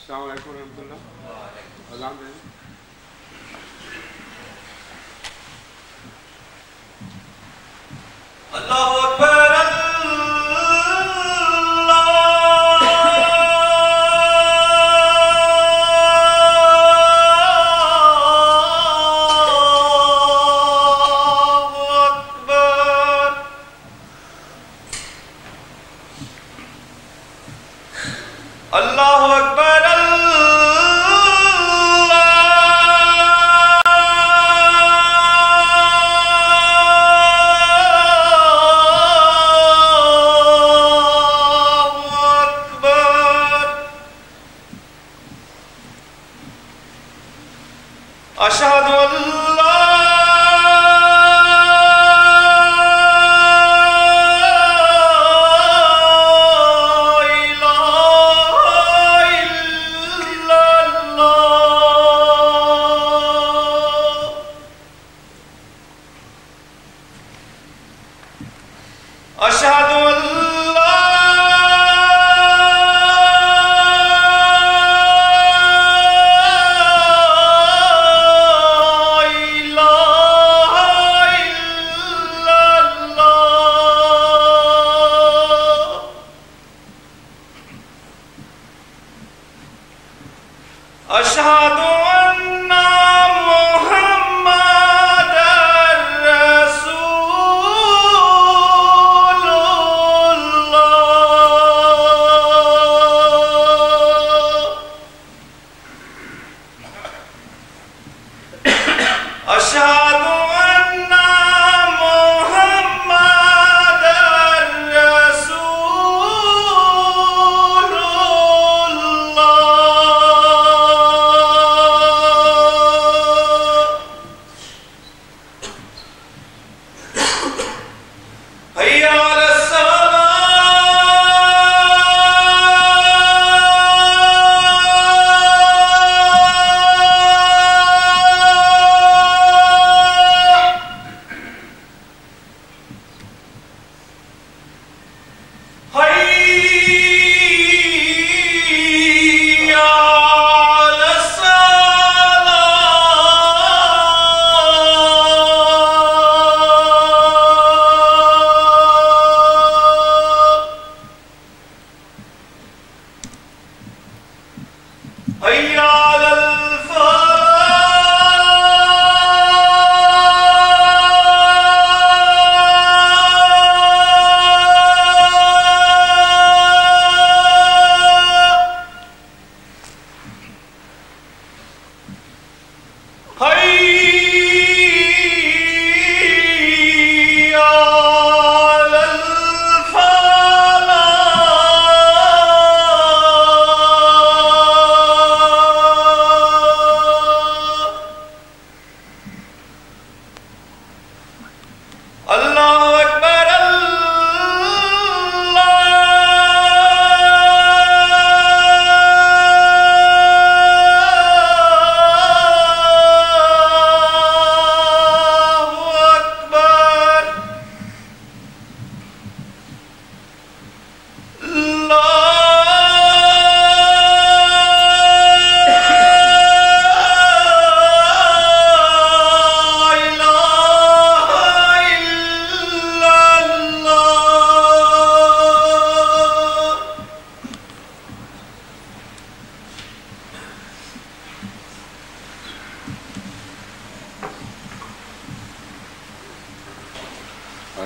السلام علیکم ورحمۃ اللہ. اذان دیں. اللہ اکبر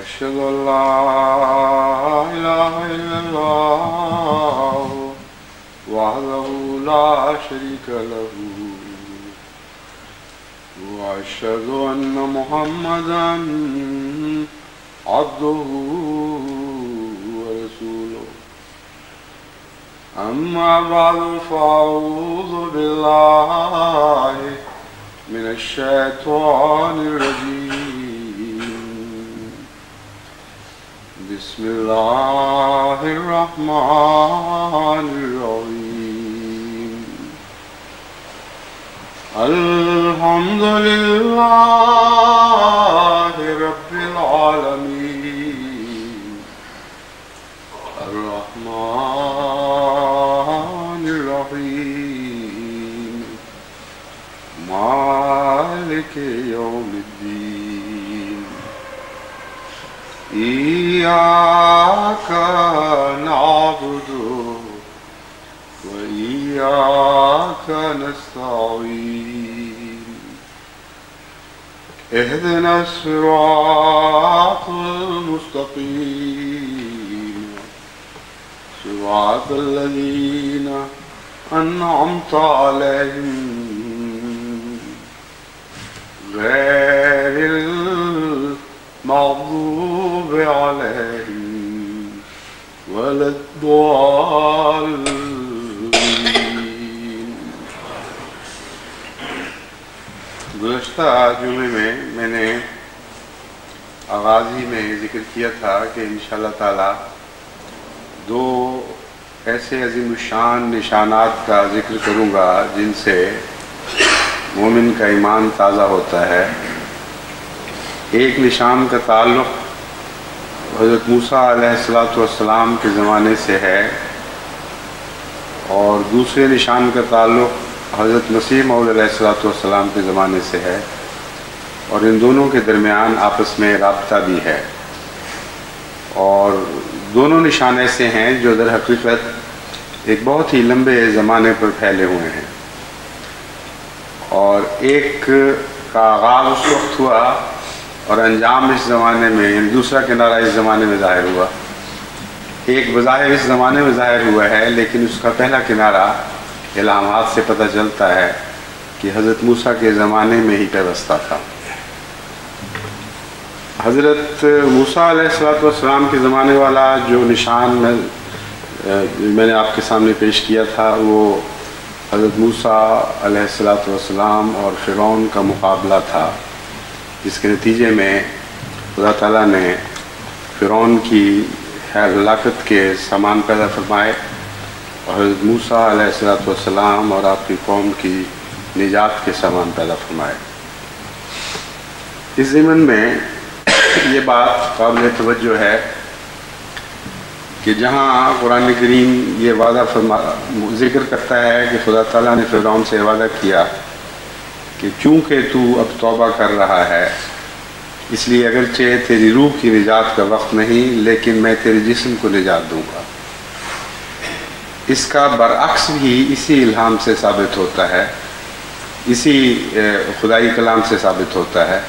أشهد أن لا إله إلا الله وحده لا شريك له وأشهد أن محمدا عبده ورسوله أما بعد فأعوذ بالله من الشيطان الرجيم بسم الله الرحمن الرحيم الحمد لله رب العالمين الرحمن الرحيم يوم الدين إياك نعبد وإياك نستعين اهدنا الصراط المستقيم صراط الذين أنعمت عليهم غير المغضوب عليهم ولا الضالين. گزشتہ جمعے میں نے آغاز ہی میں ذکر کیا تھا کہ انشاءاللہ تعالی دو ایسے عظیم الشان نشانات کا ذکر کروں گا جن سے مومن کا ایمان تازہ ہوتا ہے. ایک نشان کا تعلق حضرت موسیٰ علیہ السلام کے زمانے سے ہے اور دوسرے نشان کا تعلق حضرت مسیح موعود علیہ السلام کے زمانے سے ہے اور ان دونوں کے درمیان آپس میں رابطہ بھی ہے. اور دونوں نشان ایسے ہیں جو در حقیقت ایک بہت ہی لمبے زمانے پر پھیلے ہوئے ہیں اور ایک کا آغاز اس وقت ہوا اور انجام اس زمانے میں، یعنی دوسرا کنارہ اس زمانے میں ظاہر ہوا. ایک بظاہر اس زمانے میں ظاہر ہوا ہے لیکن اس کا پہلا کنارہ الہامات سے پتہ چلتا ہے کہ حضرت موسیٰ کے زمانے میں ہی پیوستہ تھا. حضرت موسیٰ علیہ السلام کے زمانے والا جو نشان میں نے آپ کے سامنے پیش کیا تھا وہ حضرت موسیٰ علیہ السلام اور فرعون کا مقابلہ تھا، جس کے نتیجے میں خدا تعالیٰ نے فرعون کی ہلاکت کے سامان پیدا فرمائے اور حضرت موسیٰ علیہ السلام اور آپ کی قوم کی نجات کے سامان پیدا فرمائے. اس ضمن میں یہ بات قابل توجہ ہے کہ جہاں قرآن کریم یہ وعدہ ذکر کرتا ہے کہ خدا تعالیٰ نے فرعون سے وعدہ کیا کہ چونکہ تو اب توبہ کر رہا ہے اس لیے اگرچہ تیری روح کی نجات کا وقت نہیں لیکن میں تیرے جسم کو نجات دوں گا. اس کا برعکس بھی اسی الہام سے ثابت ہوتا ہے، اسی خدائی کلام سے ثابت ہوتا ہے.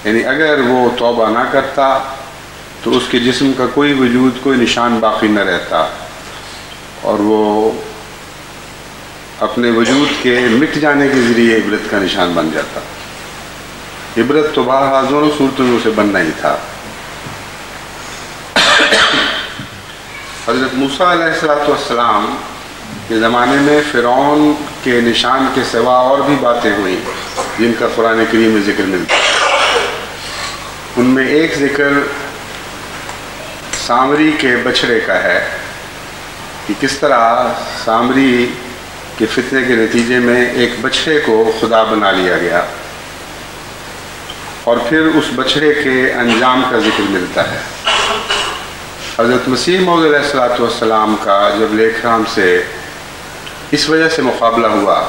یعنی اگر وہ توبہ نہ کرتا تو اس کے جسم کا کوئی وجود، کوئی نشان باقی نہ رہتا اور وہ اپنے وجود کے مٹ جانے کے ذریعے عبرت کا نشان بن جاتا. عبرت تو بہرحال دونوں صورتوں سے بننا ہی تھا. حضرت موسیٰ علیہ السلام کے زمانے میں فرعون کے نشان کے سوا اور بھی باتیں ہوئیں جن کا قرآن کریم میں ذکر ملتا ہے. ان میں ایک ذکر سامری کے بچھڑے کا ہے کہ کس طرح سامری کے فتنے کے نتیجے میں ایک بچھڑے کو خدا بنا لیا گیا اور پھر اس بچھڑے کے انجام کا ذکر ملتا ہے. حضرت مسیح موعود علیہ السلام کا جب لیکھ رام سے اس وجہ سے مقابلہ ہوا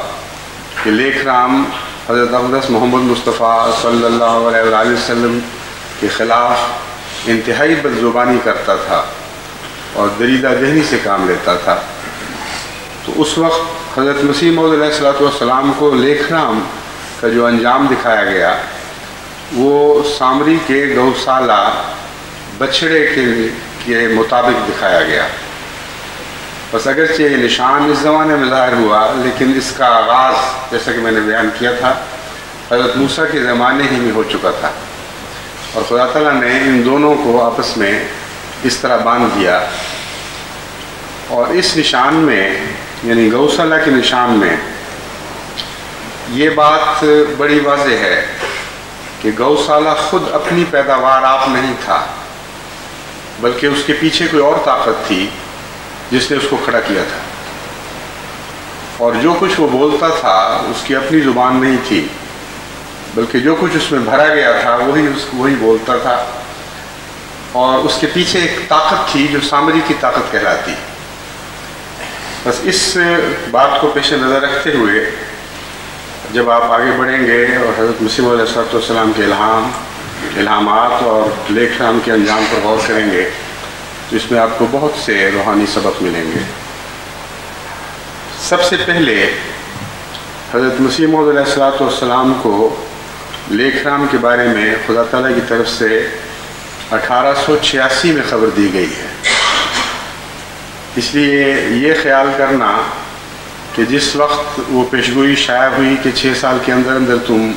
کہ لیکھ رام حضرت اقدس محمد مصطفیٰ صلی اللہ علیہ وآلہ وسلم کے خلاف انتہائی بدزبانی کرتا تھا اور دریدہ ذہنی سے کام لیتا تھا، تو اس وقت حضرت مسیح موعود علیہ السلام کو لیکھ رام کا جو انجام دکھایا گیا وہ سامری کے گوسالہ بچھڑے کے مطابق دکھایا گیا. بس اگرچہ یہ نشان اس زمانے میں ظاہر ہوا لیکن اس کا آغاز جیسا کہ میں نے بیان کیا تھا حضرت موسیٰ کے زمانے ہی میں ہو چکا تھا اور خدا تعالیٰ نے ان دونوں کو آپس میں اس طرح باندھ دیا. اور اس نشان میں یعنی گوسالہ کے نشان میں یہ بات بڑی واضح ہے کہ گوسالہ خود اپنی پیداوار آپ نہیں تھا بلکہ اس کے پیچھے کوئی اور طاقت تھی جس نے اس کو کھڑا کیا تھا اور جو کچھ وہ بولتا تھا اس کی اپنی زبان نہیں تھی بلکہ جو کچھ اس میں بھرا گیا تھا وہی بولتا تھا اور اس کے پیچھے ایک طاقت تھی جو سامری کی طاقت کہلاتی. بس اس بات کو پیش نظر رکھتے ہوئے جب آپ آگے بڑھیں گے اور حضرت مسیح موعود علیہ السلام کے الہامات اور لیکھ رام کے انجام پر غور کریں گے تو اس میں آپ کو بہت سے روحانی سبق ملیں گے۔ سب سے پہلے حضرت مسیح موعود علیہ السلام کو لیکھ رام کے بارے میں خدا تعالیٰ کی طرف سے 1886 میں خبر دی گئی ہے۔ اس لیے یہ خیال کرنا کہ جس وقت وہ پیشگوئی شائع ہوئی کہ 6 سال کے اندر اندر تم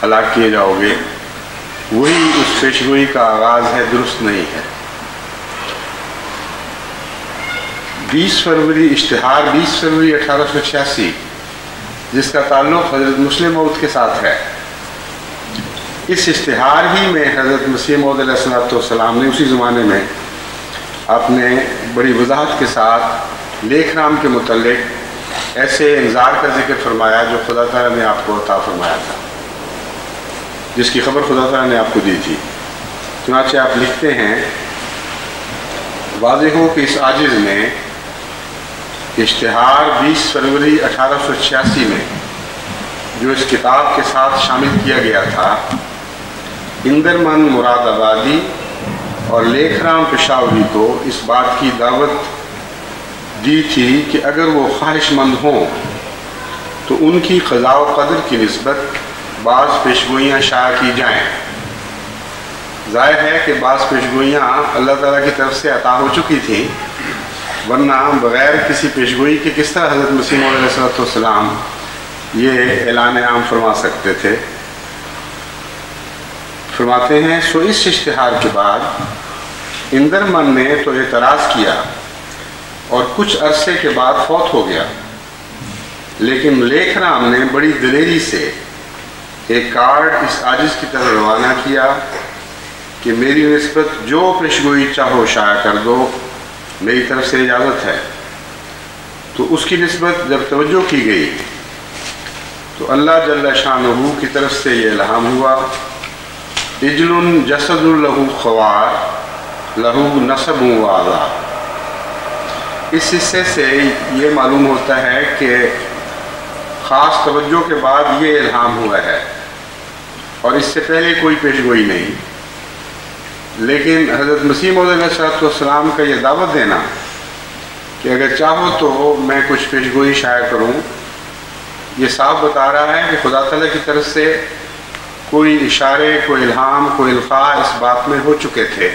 ہلاک کیے جاؤ گے، وہی اس پیشگوئی کا آغاز ہے، درست نہیں ہے۔ 20 فروری اشتہار 20 فروری 1886 جس کا تعلق حضرت مسلم موعود کے ساتھ ہے، اس اشتہار ہی میں حضرت مسیح موعود علیہ السلام نے اسی زمانے میں اپنے بڑی وضاحت کے ساتھ لیکھ رام کے متعلق ایسے انذار کا ذکر فرمایا جو خدا تعالیٰ نے آپ کو عطا فرمایا تھا، جس کی خبر خدا تعالیٰ نے آپ کو دی تھی۔ چنانچہ آپ لکھتے ہیں، واضح ہو کہ اس عاجز نے اشتہار 20 فروری 1886 میں جو اس کتاب کے ساتھ شامل کیا گیا تھا، اندرمن مراد آبادی اور لیکھ رام پشاوری کو اس بات کی دعوت دی تھی کہ اگر وہ خواہش مند ہوں تو ان کی قضاء و قدر کی نسبت بعض پیشگوئیاں شائع کی جائیں۔ ظاہر ہے کہ بعض پیشگوئیاں اللہ تعالیٰ کی طرف سے عطا ہو چکی تھیں، ورنہ بغیر کسی پیشگوئی کے کس طرح حضرت مسیح موعود علیہ السلام یہ اعلان عام فرما سکتے تھے۔ فرماتے ہیں، سو اس اشتہار کے بعد اندرمن نے تو اعتراض کیا اور کچھ عرصے کے بعد فوت ہو گیا، لیکن لیکھ رام نے بڑی دلیری سے ایک کارڈ اس عاجز کی طرف روانہ کیا کہ میری نسبت جو پیشگوئی چاہو شائع کر دو، میری طرف سے اجازت ہے۔ تو اس کی نسبت جب توجہ کی گئی تو اللہ جل شانہ کی طرف سے یہ الہام ہوا، اجل جسد لہو خوار لہو نصب و آذار۔ اس حصے سے یہ معلوم ہوتا ہے کہ خاص توجہ کے بعد یہ الہام ہوا ہے اور اس سے پہلے کوئی پیشگوئی نہیں۔ لیکن حضرت مسیح موعود علیہ السلام کا یہ دعوت دینا کہ اگر چاہو تو میں کچھ پیشگوئی شائع کروں، یہ صاف بتا رہا ہے کہ خدا تعالیٰ کی طرف سے کوئی اشارے، کوئی الہام، کوئی القاء اس بات میں ہو چکے تھے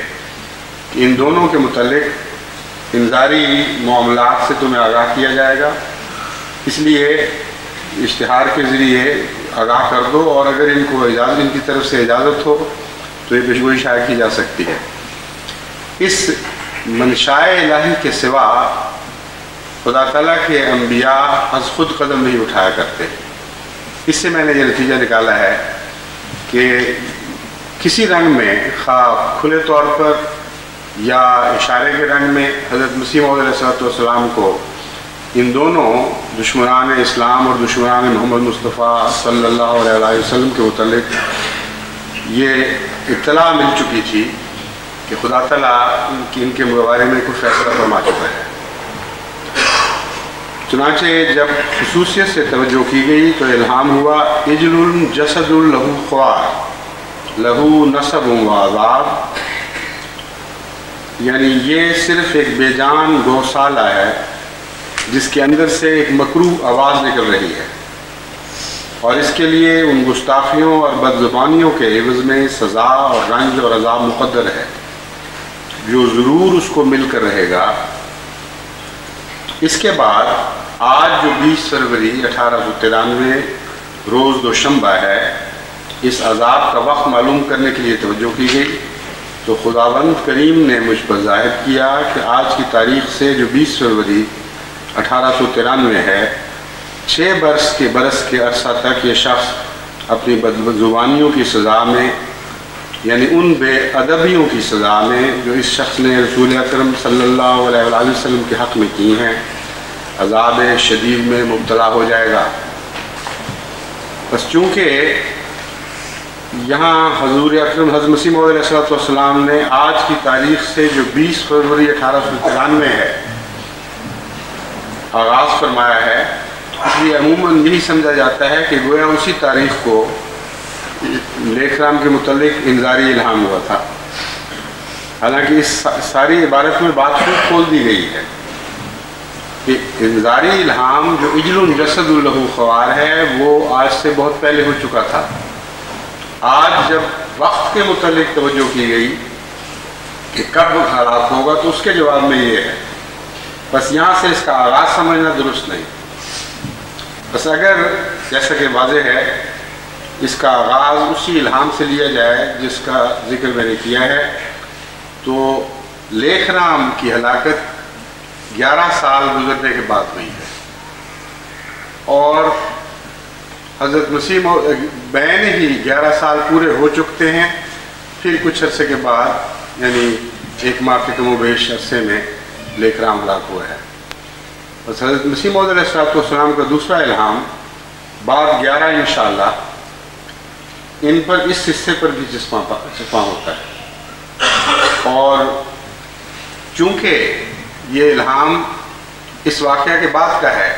کہ ان دونوں کے متعلق انذاری معاملات سے تمہیں آگاہ کیا جائے گا، اس لیے اشتہار کے ذریعے آگاہ کر دو، اور اگر ان کو اجازت، ان کی طرف سے اجازت ہو تو یہ پیشگوئی شائع کی جا سکتی ہے۔ اس منشائے الہی کے سوا خدا تعالیٰ کے انبیاء از خود قدم نہیں اٹھایا کرتے۔ اس سے میں نے یہ نتیجہ نکالا ہے کہ کسی رنگ میں، خواہ کھلے طور پر یا اشارے کے رنگ میں، حضرت مسیح موعود علیہ السلام کو ان دونوں دشمنان اسلام اور دشمنان محمد مصطفیٰ صلی اللہ علیہ وسلم کے متعلق یہ اطلاع مل چکی تھی کہ خدا تعالیٰ ان کے بارے میں کوئی فیصلہ فرما چکا ہے۔ چنانچہ جب خصوصیت سے توجہ کی گئی تو الہام ہوا، اجل جسد لہو خوار لہو نصب و عذاب، یعنی یہ صرف ایک بے جان گوسالہ ہے جس کے اندر سے ایک مکروہ آواز نکل رہی ہے، اور اس کے لیے ان گستاخیوں اور بدزبانیوں کے عوض میں سزا اور رنج اور عذاب مقدر ہے جو ضرور اس کو مل کر رہے گا۔ اس کے بعد آج جو 20 فروری 1893 روز دوشنبہ ہے، اس عذاب کا وقت معلوم کرنے کے لیے توجہ کی گئی تو خداوند کریم نے مجھ پر ظاہر کیا کہ آج کی تاریخ سے جو 20 فروری 1893 ہے، 6 برس کے عرصہ تک یہ شخص اپنی بدزبانیوں کی سزا میں، یعنی ان بے ادبیوں کی سزا میں جو اس شخص نے رسول اکرم صلی اللہ علیہ وسلم کے حق میں کی ہیں، عذاب شدید میں مبتلا ہو جائے گا۔ بس چونکہ یہاں حضور اکرم حضرت مسیح موعود علیہ السلام نے آج کی تاریخ سے جو 20 فروری 1893 ہے آغاز فرمایا ہے، اس لیے عموماً یہی سمجھا جاتا ہے کہ گویا اسی تاریخ کو لیکھ رام کے متعلق انذاری الہام ہوا تھا، حالانکہ اس ساری عبارت میں بات کو کھول دی گئی ہے کہ انذاری الہام جو اجل جسد لہو خوار ہے وہ آج سے بہت پہلے ہو چکا تھا۔ آج جب وقت کے متعلق توجہ کی گئی کہ کب حالات ہوگا تو اس کے جواب میں یہ ہے، بس یہاں سے اس کا آغاز سمجھنا درست نہیں۔ بس اگر جیسا کہ واضح ہے اس کا آغاز اسی الہام سے لیا جائے جس کا ذکر میں نے کیا ہے، تو لیکھ رام کی ہلاکت 11 سال گزرنے کے بعد ہوئی ہے، اور حضرت مسیح بین ہی 11 سال پورے ہو چکتے ہیں، پھر کچھ عرصے کے بعد یعنی 1 ماہ کے کم و بیش عرصے میں لیکھ رام ہلاک ہوا ہے۔ بس حضرت مسیح موعود علیہ السلام کا دوسرا الہام بعد 11 انشاءاللہ ان پر اس حصے پر بھی چھپا ہوتا ہے، اور چونکہ یہ الہام اس واقعہ کے بعد کا ہے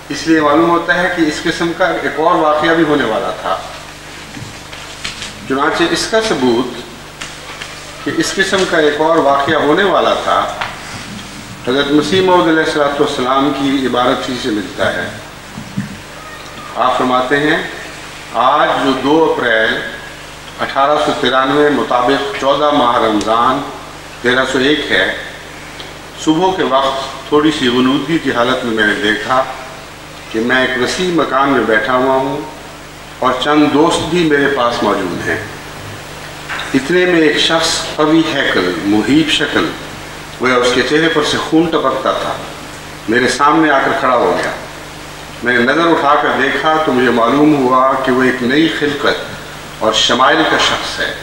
اس لیے معلوم ہوتا ہے کہ اس قسم کا ایک اور واقعہ بھی ہونے والا تھا۔ چنانچہ اس کا ثبوت کہ اس قسم کا ایک اور واقعہ ہونے والا تھا حضرت مسیح موعود علیہ السلام کی عبارت ہی سے ملتا ہے۔ آپ فرماتے ہیں آج جو 2 اپریل 1893 مطابق 14 ماہ رمضان 1301 ہے، صبح کے وقت تھوڑی سی غنودگی کی حالت میں نے دیکھا کہ میں ایک وسیع مکان میں بیٹھا ہوا ہوں اور چند دوست بھی میرے پاس موجود ہیں۔ اتنے میں ایک شخص قوی ہیکل مہیب شکل گویا اس کے چہرے پر سے خون ٹپکتا تھا میرے سامنے آ کر کھڑا ہو گیا۔ میں نے نظر اٹھا کر دیکھا تو مجھے معلوم ہوا کہ وہ ایک نئی خلقت اور شمائل کا شخص ہے،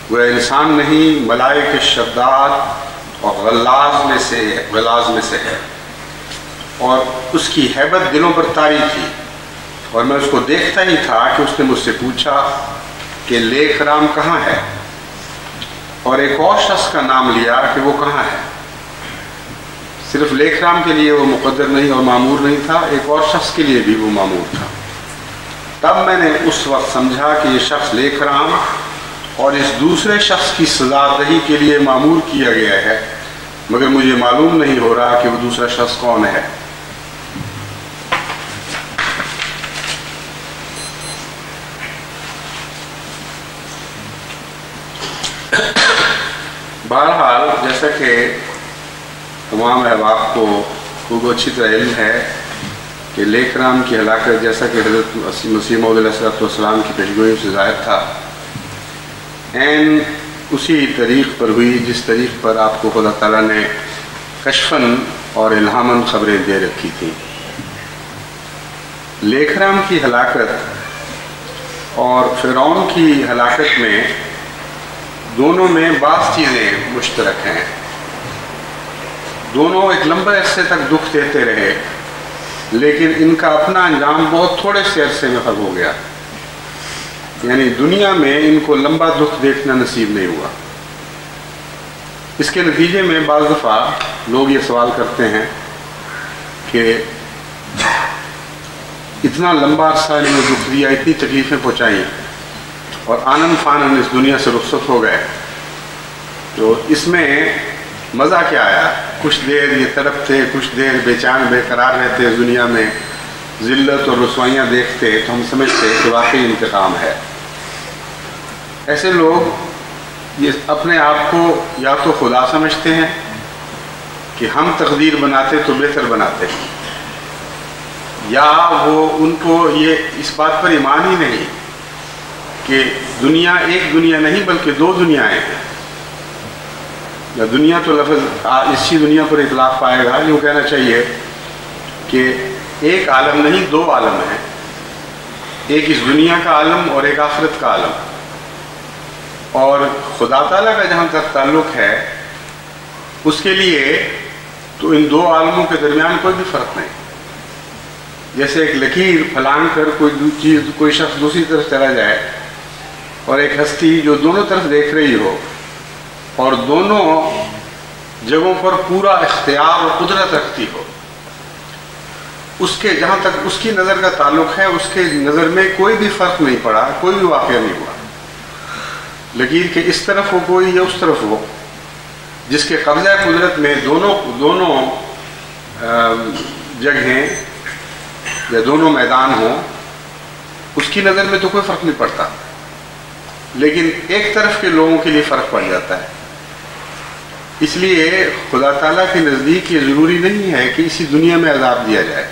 وہ انسان نہیں ملائک شداد اور غلاظ میں سے ہے، اور اس کی ہیبت دلوں پر طاری تھی، اور میں اس کو دیکھتا ہی تھا کہ اس نے مجھ سے پوچھا کہ لیکھ رام کہاں ہے، اور ایک اور شخص کا نام لیا کہ وہ کہاں ہے۔ صرف لیکھ رام کے لیے وہ مقدر نہیں اور معمور نہیں تھا، ایک اور شخص کے لیے بھی وہ معمور تھا۔ تب میں نے اس وقت سمجھا کہ یہ شخص لیکھ رام اور اس دوسرے شخص کی سزا دہی کے لیے معمور کیا گیا ہے، مگر مجھے معلوم نہیں ہو رہا کہ وہ دوسرا شخص کون ہے۔ بہرحال جیسا کہ تمام احباب کو خوب اچھی طرح علم ہے کہ لیکھ رام کی ہلاکت جیسا کہ حضرت مسیح موعود علیہ السلام کی پیشگوئیوں سے ظاہر تھا، عین اسی طریق پر ہوئی جس طریق پر آپ کو خدا تعالیٰ نے کشفاً اور الہاماً خبریں دے رکھی تھیں۔ لیکھ رام کی ہلاکت اور فرعون کی ہلاکت میں دونوں میں بعض چیزیں مشترک ہیں۔ دونوں ایک لمبے عرصے تک دکھ دیتے رہے، لیکن ان کا اپنا انجام بہت تھوڑے سے عرصے میں ختم ہو گیا، یعنی دنیا میں ان کو لمبا دکھ دیکھنا نصیب نہیں ہوا۔ اس کے نتیجے میں بعض دفعہ لوگ یہ سوال کرتے ہیں کہ اتنا لمبا عرصہ انہوں نے دکھ دیا، اتنی تکلیفیں پہنچائیں اور آنن فانن اس دنیا سے رخصت ہو گئے، تو اس میں مزہ کیا آیا؟ کچھ دیر یہ تڑپتے، کچھ دیر بے چین بے قرار رہتے، دنیا میں ذلت اور رسوائیاں دیکھتے تو ہم سمجھتے کہ واقعی انتقام ہے۔ ایسے لوگ یہ اپنے آپ کو یا تو خدا سمجھتے ہیں کہ ہم تقدیر بناتے تو بہتر بناتے، یا وہ ان کو یہ اس بات پر ایمان ہی نہیں کہ دنیا ایک دنیا نہیں بلکہ 2 دنیایں ہیں۔ یا دنیا تو لفظ اسی دنیا پر اطلاق پائے گا، یوں کہنا چاہیے کہ ایک عالم نہیں 2 عالم ہیں، ایک اس دنیا کا عالم اور ایک آخرت کا عالم۔ اور خدا تعالیٰ کا جہاں تک تعلق ہے اس کے لیے تو ان 2 عالموں کے درمیان کوئی بھی فرق نہیں۔ جیسے ایک لکیر پھلانگ کر کوئی شخص دوسری طرف چلا جائے، اور ایک ہستی جو دونوں طرف دیکھ رہی ہو اور دونوں جگہوں پر پورا اختیار اور قدرت رکھتی ہو، اس کے جہاں تک اس کی نظر کا تعلق ہے، اس کے نظر میں کوئی بھی فرق نہیں پڑا، کوئی بھی واقعہ نہیں ہوا، لکیر کہ اس طرف ہو کوئی یا اس طرف ہو، جس کے قبضہ قدرت میں دونوں جگہیں یا دونوں میدان ہوں، اس کی نظر میں تو کوئی فرق نہیں پڑتا، لیکن ایک طرف کے لوگوں کے لیے فرق پڑ جاتا ہے۔ اس لیے خدا تعالیٰ کے نزدیک یہ ضروری نہیں ہے کہ اسی دنیا میں عذاب دیا جائے،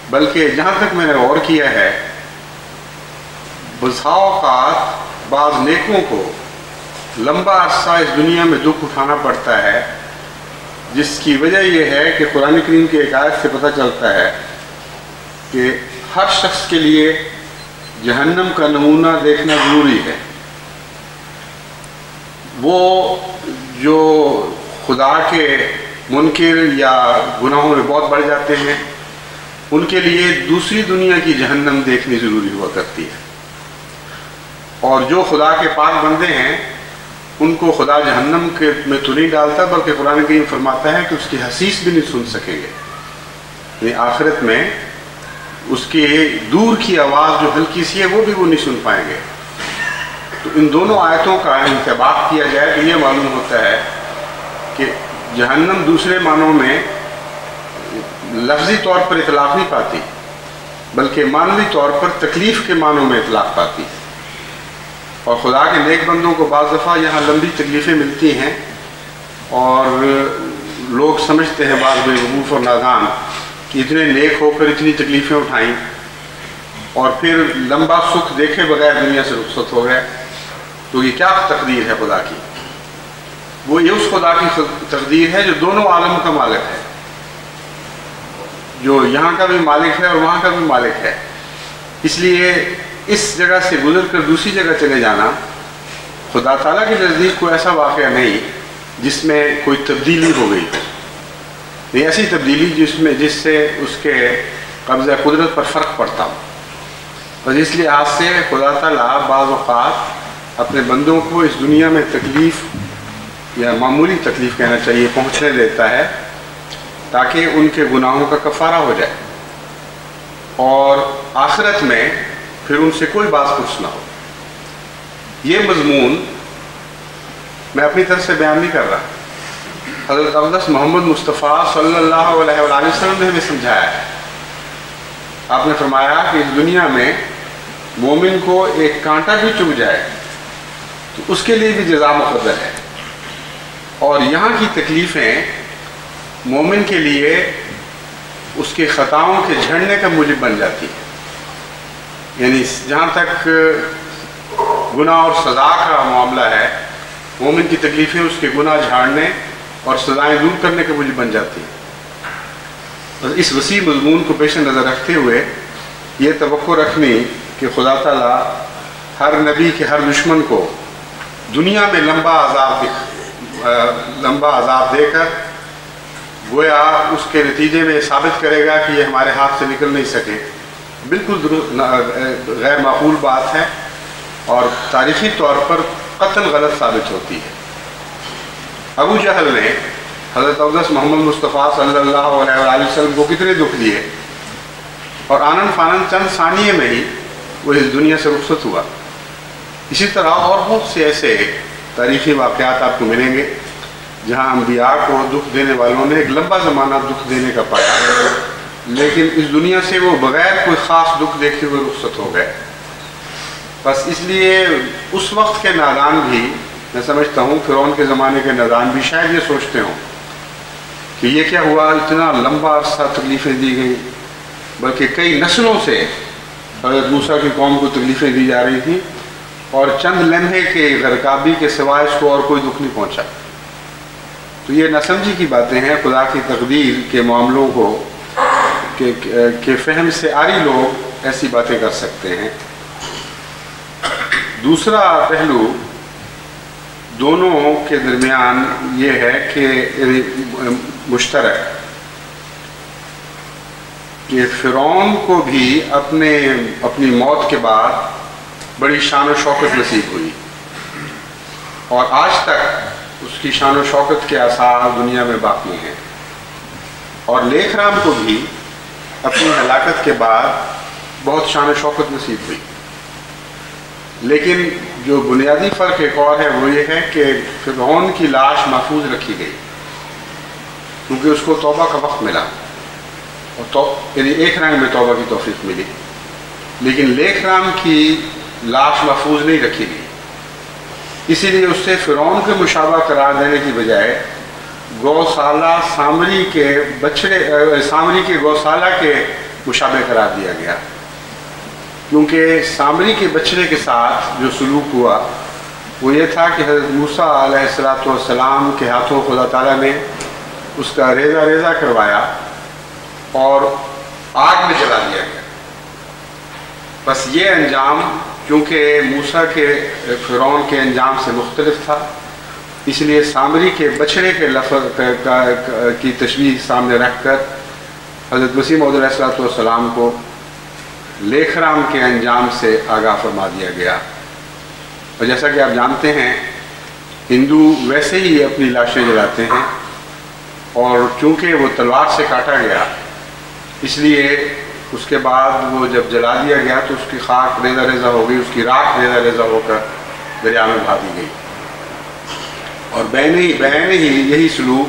بلکہ جہاں تک میں نے غور کیا ہے، بسا اوقات بعض نیکوں کو لمبا عرصہ اس دنیا میں دکھ اٹھانا پڑتا ہے، جس کی وجہ یہ ہے کہ قرآن کریم کی ایک آیت سے پتہ چلتا ہے کہ ہر شخص کے لیے جہنم کا نمونہ دیکھنا ضروری ہے۔ وہ جو خدا کے منکر یا گناہوں میں بہت بڑھ جاتے ہیں، ان کے لیے دوسری دنیا کی جہنم دیکھنی ضروری ہوا کرتی ہے، اور جو خدا کے پاک بندے ہیں ان کو خدا جہنم کے میں تو نہیں ڈالتا، بلکہ قرآن کریم فرماتا ہے کہ اس کی حسیس بھی نہیں سن سکیں گے، یعنی آخرت میں اس کی دور کی آواز جو ہلکی سی ہے وہ بھی وہ نہیں سن پائیں گے۔ تو ان دونوں آیتوں کا انطباق کیا جائے تو یہ معلوم ہوتا ہے کہ جہنم دوسرے معنوں میں لفظی طور پر اطلاق نہیں پاتی، بلکہ معنوی طور پر تکلیف کے معنوں میں اطلاق پاتی، اور خدا کے نیک بندوں کو بعض دفعہ یہاں لمبی تکلیفیں ملتی ہیں، اور لوگ سمجھتے ہیں بعض بے وقوف اور نادان کہ اتنے نیک ہو کر اتنی تکلیفیں اٹھائیں اور پھر لمبا سکھ دیکھے بغیر دنیا سے رخصت ہو گئے، تو یہ کیا تقدیر ہے خدا کی؟ وہ یہ اس خدا کی تقدیر ہے جو دونوں عالم کا مالک ہے، جو یہاں کا بھی مالک ہے اور وہاں کا بھی مالک ہے۔ اس لیے اس جگہ سے گزر کر دوسری جگہ چلے جانا خدا تعالیٰ کے نزدیک کوئی ایسا واقعہ نہیں جس میں کوئی تبدیلی ہو گئی ہو، نہیں ایسی تبدیلی جس سے اس کے قبضہ قدرت پر فرق پڑتا ہو۔ اور اس لحاظ سے خدا تعالیٰ بعض اوقات اپنے بندوں کو اس دنیا میں تکلیف یا معمولی تکلیف کہنا چاہیے پہنچنے دیتا ہے، تاکہ ان کے گناہوں کا کفارہ ہو جائے، اور آخرت میں پھر ان سے کوئی بات پوچھ نہ ہو۔ یہ مضمون میں اپنی طرف سے بیان نہیں کر رہا، حضرت اقدس محمد مصطفیٰ صلی اللہ علیہ وآلہ وسلم نے ہمیں سمجھایا ہے۔ آپ نے فرمایا کہ اس دنیا میں مومن کو ایک کانٹا بھی چبھ جائے تو اس کے لیے بھی جزا مقدر ہے، اور یہاں کی تکلیفیں مومن کے لیے اس کے خطاؤں کے جھڑنے کا موجب بن جاتی ہے، یعنی جہاں تک گناہ اور سزا کا معاملہ ہے، مومن کی تکلیفیں اس کے گناہ جھاڑنے اور سزائیں دور کرنے کے موجب بن جاتی ہیں۔ اس وسیع مضمون کو پیش نظر رکھتے ہوئے یہ توقع رکھنی کہ خدا تعالیٰ ہر نبی کے ہر دشمن کو دنیا میں لمبا عذاب دے کر گویا اس کے نتیجے میں ثابت کرے گا کہ یہ ہمارے ہاتھ سے نکل نہیں سکے، بالکل غیر معقول بات ہے، اور تاریخی طور پر قطعاً غلط ثابت ہوتی ہے۔ ابو جہل نے حضرت اقدس محمد مصطفیٰ صلی اللہ علیہ وآلہ وسلم کو کتنے دکھ دیے، اور آنن فانن چند ثانیے میں ہی وہ اس دنیا سے رخصت ہوا۔ اسی طرح اور بہت سے ایسے تاریخی واقعات آپ کو ملیں گے جہاں انبیاء کو دکھ دینے والوں نے ایک لمبا زمانہ دکھ دینے کا پایا، لیکن اس دنیا سے وہ بغیر کوئی خاص دکھ دیکھتے ہوئے رخصت ہو گئے۔ بس اس لیے اس وقت کے نادان بھی، میں سمجھتا ہوں فرعون کے زمانے کے نادان بھی شاید یہ سوچتے ہوں کہ یہ کیا ہوا، اتنا لمبا عرصہ تکلیفیں دی گئی، بلکہ کئی نسلوں سے حضرت موسیٰ کی قوم کو تکلیفیں دی جا رہی تھیں، اور چند لمحے کے غرقابی کے سوائے اس کو اور کوئی دکھ نہیں پہنچا۔ تو یہ ناسمجھی کی باتیں ہیں، خدا کی تقدیر کے معاملوں کو کہ فہم سے عاری لوگ ایسی باتیں کر سکتے ہیں۔ دوسرا پہلو دونوں کے درمیان یہ ہے کہ مشترک کہ فرعون کو بھی اپنی موت کے بعد بڑی شان و شوکت نصیب ہوئی، اور آج تک اس کی شان و شوکت کے آثار دنیا میں باقی ہیں، اور لیکھ رام کو بھی اپنی ہلاکت کے بعد بہت شان و شوکت نصیب ہوئی، لیکن جو بنیادی فرق ایک اور ہے وہ یہ ہے کہ فرعون کی لاش محفوظ رکھی گئی کیونکہ اس کو توبہ کا وقت ملا، اور یعنی ایک رنگ میں توبہ کی توفیق ملی، لیکن لیکھ رام کی لاش محفوظ نہیں رکھی گئی، اسی لیے اس سے فرعون کے مشابہ قرار دینے کی بجائے گوسالہ سامری کے گوسالہ کے مشابہ قرار دیا گیا، کیونکہ سامری کے بچڑے کے ساتھ جو سلوک ہوا وہ یہ تھا کہ حضرت موسیٰ علیہ السلام کے ہاتھوں خدا تعالیٰ نے اس کا ریزہ کروایا اور آگ میں جلا دیا گیا۔ بس یہ انجام کیونکہ موسیٰ کے فرعون کے انجام سے مختلف تھا، اس لیے سامری کے بچڑے کے لفظ کی تشبیہ سامنے رکھ کر حضرت مسیح موعود علیہ السلام کو لیکھ رام کے انجام سے آگاہ فرما دیا گیا۔ اور جیسا کہ آپ جانتے ہیں ہندو ویسے ہی اپنی لاشیں جلاتے ہیں، اور چونکہ وہ تلوار سے کاٹا گیا اس لیے اس کے بعد وہ جب جلا دیا گیا تو اس کی خاک ریزہ ہو گئی، اس کی راکھ ریزہ ہو کر دریا میں بہا دی گئی، اور بین ہی یہی سلوک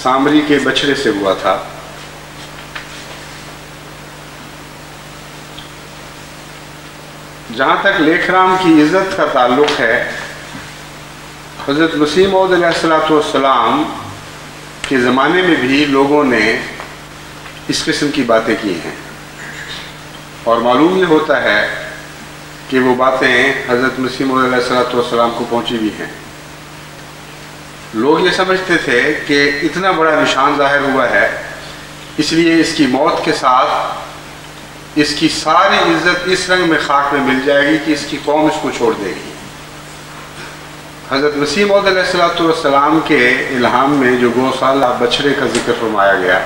سامری کے بچڑے سے ہوا تھا۔ جہاں تک لیکھ رام کی عزت کا تعلق ہے، حضرت مسیح موعود علیہ السلام کے زمانے میں بھی لوگوں نے اس قسم کی باتیں کی ہیں، اور معلوم یہ ہوتا ہے کہ وہ باتیں حضرت مسیح موعود علیہ السلام کو پہنچی بھی ہیں۔ لوگ یہ سمجھتے تھے کہ اتنا بڑا نشان ظاہر ہوا ہے، اس لیے اس کی موت کے ساتھ اس کی ساری عزت اس رنگ میں خاک میں مل جائے گی کہ اس کی قوم اس کو چھوڑ دے گی۔ حضرت مسیح موعود علیہ السلام کے الہام میں جو گوسالہ بچڑے کا ذکر فرمایا گیا،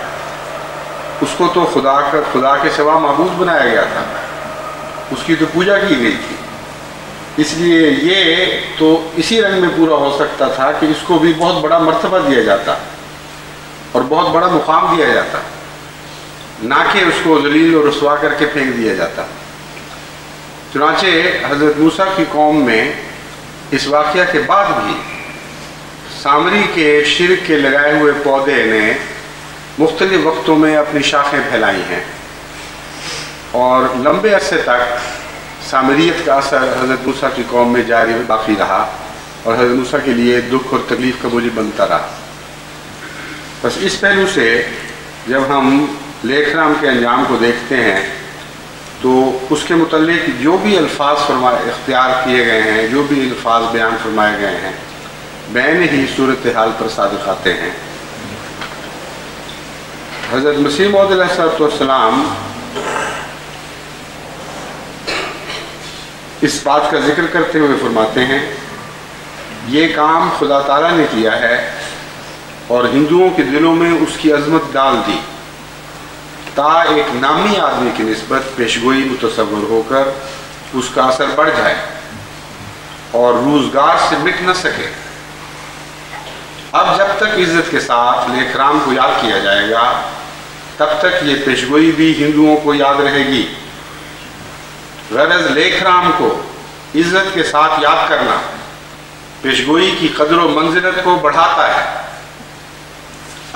اس کو تو خدا کے سوا معبود بنایا گیا تھا، اس کی تو پوجا کی گئی تھی، اس لیے یہ تو اسی رنگ میں پورا ہو سکتا تھا کہ اس کو بھی بہت بڑا مرتبہ دیا جاتا اور بہت بڑا مقام دیا جاتا، نہ کہ اس کو ذلیل اور رسوا کر کے پھینک دیا جاتا۔ چنانچہ حضرت موسیٰ کی قوم میں اس واقعہ کے بعد بھی سامری کے شرک کے لگائے ہوئے پودے نے مختلف وقتوں میں اپنی شاخیں پھیلائی ہیں، اور لمبے عرصے تک سامریت کا اثر حضرت موسیٰ کی قوم میں جاری باقی رہا، اور حضرت موسیٰ کے لیے دکھ اور تکلیف کا موجب بنتا رہا۔ بس اس پہلو سے جب ہم لیکھ رام کے انجام کو دیکھتے ہیں تو اس کے متعلق جو بھی الفاظ اختیار کیے گئے ہیں، جو بھی الفاظ بیان فرمائے گئے ہیں، بین ہی صورتحال پر صادق آتے ہیں۔ حضرت مسیح موعود علیہ السلام اس بات کا ذکر کرتے ہوئے فرماتے ہیں، یہ کام خدا تعالیٰ نے کیا ہے اور ہندوؤں کے دلوں میں اس کی عظمت ڈال دی، تا ایک نامی آدمی کی نسبت پیشگوئی متصور ہو کر اس کا اثر بڑھ جائے اور روزگار سے مٹ نہ سکے۔ اب جب تک عزت کے ساتھ لیکھ رام کو یاد کیا جائے گا، تب تک یہ پیشگوئی بھی ہندوؤں کو یاد رہے گی۔ غرض لیکھ رام کو عزت کے ساتھ یاد کرنا پیشگوئی کی قدر و منزلت کو بڑھاتا ہے۔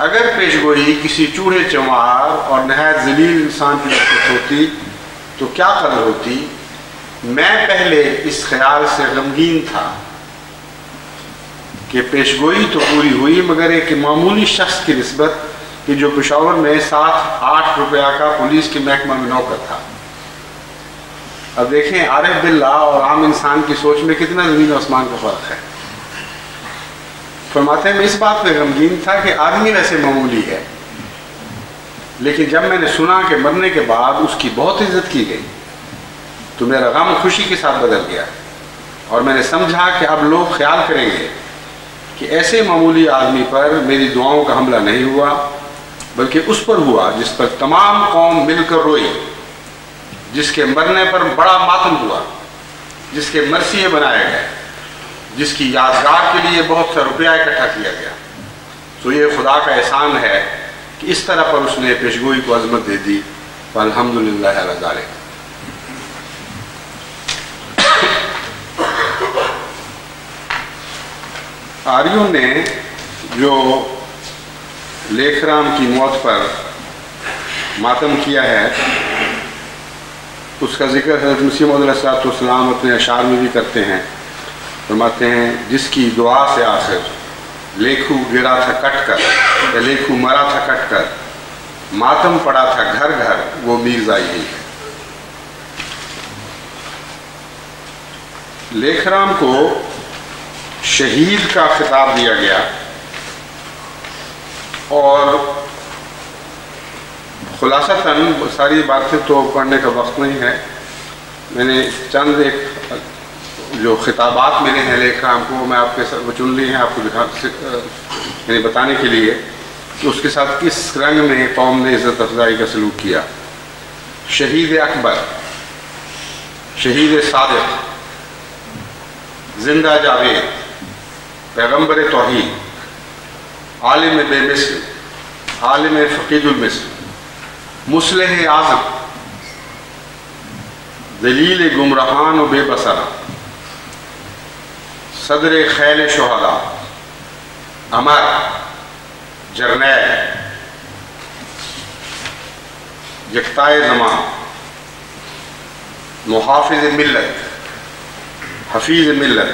اگر پیشگوئی کسی چوڑے چمار اور نہایت ذلیل انسان کی نسبت ہوتی تو کیا قدر ہوتی؟ میں پہلے اس خیال سے غمگین تھا کہ پیشگوئی تو پوری ہوئی، مگر ایک معمولی شخص کی نسبت کہ جو پشاور میں 7-8 روپیہ کا پولیس کے محکمہ میں نوکر تھا۔ اب دیکھیں عارف باللہ اور عام انسان کی سوچ میں کتنا زمین و آسمان کا فرق ہے۔ فرماتے ہیں میں اس بات پہ غمگین تھا کہ آدمی ویسے معمولی ہے، لیکن جب میں نے سنا کہ مرنے کے بعد اس کی بہت عزت کی گئی تو میرا غم خوشی کے ساتھ بدل گیا، اور میں نے سمجھا کہ اب لوگ خیال کریں گے کہ ایسے معمولی آدمی پر میری دعاؤں کا حملہ نہیں ہوا، بلکہ اس پر ہوا جس پر تمام قوم مل کر روئی، جس کے مرنے پر بڑا ماتم ہوا، جس کے مرثیے بنائے گئے، جس کی یادگار کے لیے بہت سا روپیہ اکٹھا کیا گیا۔ تو یہ خدا کا احسان ہے کہ اس طرح پر اس نے پیشگوئی کو عظمت دے دی. والحمدللہ علی ذالک. آریوں نے جو لیکھ رام کی موت پر ماتم کیا ہے اس کا ذکر حضرت مسیح موعود علیہ السلام اپنے اشعار میں بھی کرتے ہیں. فرماتے ہیں جس کی دعا سے آخر لیکھو گرا تھا کٹ کر یا لیکھو مرا تھا کٹ کر، ماتم پڑا تھا گھر گھر، وہ میرزا یہی ہے. لیکھ رام کو شہید کا خطاب دیا گیا اور خلاصتاً ساری باتیں تو پڑھنے کا وقت نہیں ہے. میں نے چند ایک جو خطابات ملے ہیں لیکھ رام کو میں آپ کے ساتھ چن لی ہیں آپ کو یعنی بتانے کے لیے کہ اس کے ساتھ کس رنگ میں قوم نے عزت افزائی کا سلوک کیا. شہید اکبر، شہید صادق، زندہ جاوید، پیغمبر توحید، عالم بے مثل، عالم فقید المثل، مصلح اعظم، دلیل گمراہان و بے بصرہ، صدر خیل شہداء، امر، جرنیل، یکتائے زمان، محافظ ملت، حفیظ ملت،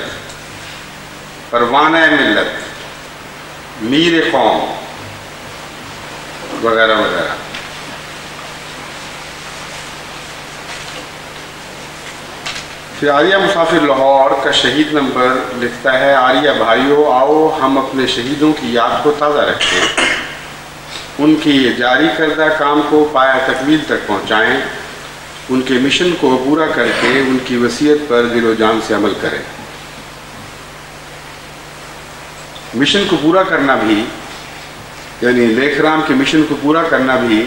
پروانہ ملت، میر قوم وغیرہ وغیرہ. پھر عاریہ مسافر لاہور کا شہید نمبر لکھتا ہے: عاریہ بھائیو آؤ ہم اپنے شہیدوں کی یاد کو تازہ رکھیں، ان کی یہ جاری کردہ کام کو پایہ تکمیل تک پہنچائیں، ان کے مشن کو پورا کر کے ان کی وصیت پر دل و جان سے عمل کریں. مشن کو پورا کرنا بھی یعنی لیکھ رام کے مشن کو پورا کرنا بھی